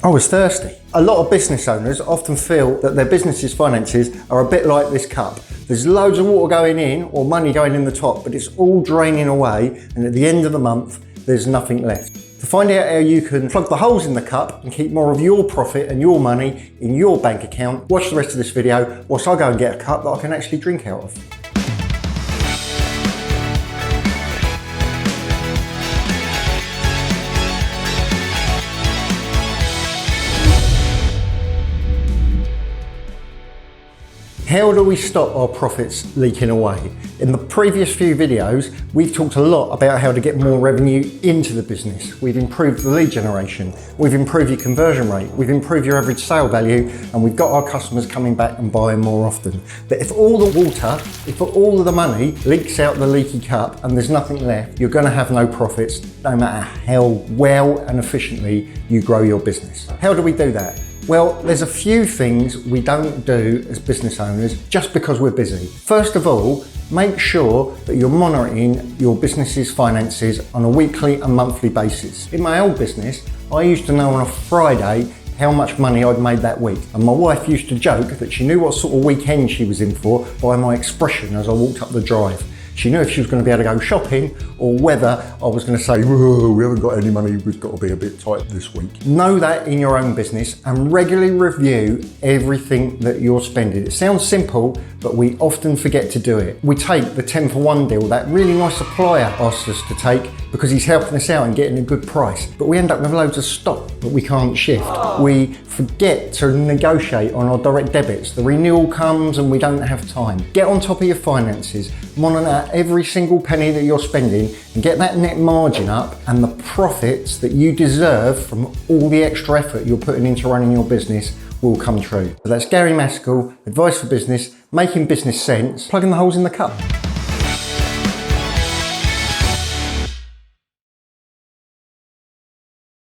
I was thirsty. A lot of business owners often feel that their business's finances are a bit like this cup. There's loads of water going in or money going in the top, but it's all draining away, and at the end of the month, there's nothing left. To find out how you can plug the holes in the cup and keep more of your profit and your money in your bank account, watch the rest of this video whilst I go and get a cup that I can actually drink out of. How do we stop our profits leaking away? In the previous few videos, we've talked a lot about how to get more revenue into the business. We've improved the lead generation, we've improved your conversion rate, we've improved your average sale value, and we've got our customers coming back and buying more often. But if all the water, if all of the money leaks out the leaky cup and there's nothing left, you're gonna have no profits, no matter how well and efficiently you grow your business. How do we do that? Well, there's a few things we don't do as business owners just because we're busy. First of all, make sure that you're monitoring your business's finances on a weekly and monthly basis. In my old business, I used to know on a Friday how much money I'd made that week. And my wife used to joke that she knew what sort of weekend she was in for by my expression as I walked up the drive. She knew if she was going to be able to go shopping or whether I was going to say, "Whoa, we haven't got any money, we've got to be a bit tight this week." Know that in your own business and regularly review everything that you're spending. It sounds simple, but we often forget to do it. We take the 10 for 1 deal that really nice supplier asks us to take because he's helping us out and getting a good price. But we end up with loads of stock that we can't shift. We forget to negotiate on our direct debits. The renewal comes and we don't have time. Get on top of your finances. Monitor every single penny that you're spending and get that net margin up, and the profits that you deserve from all the extra effort you're putting into running your business will come true. So that's Gary Maskell, Advice for Business, making business sense, plugging the holes in the cup.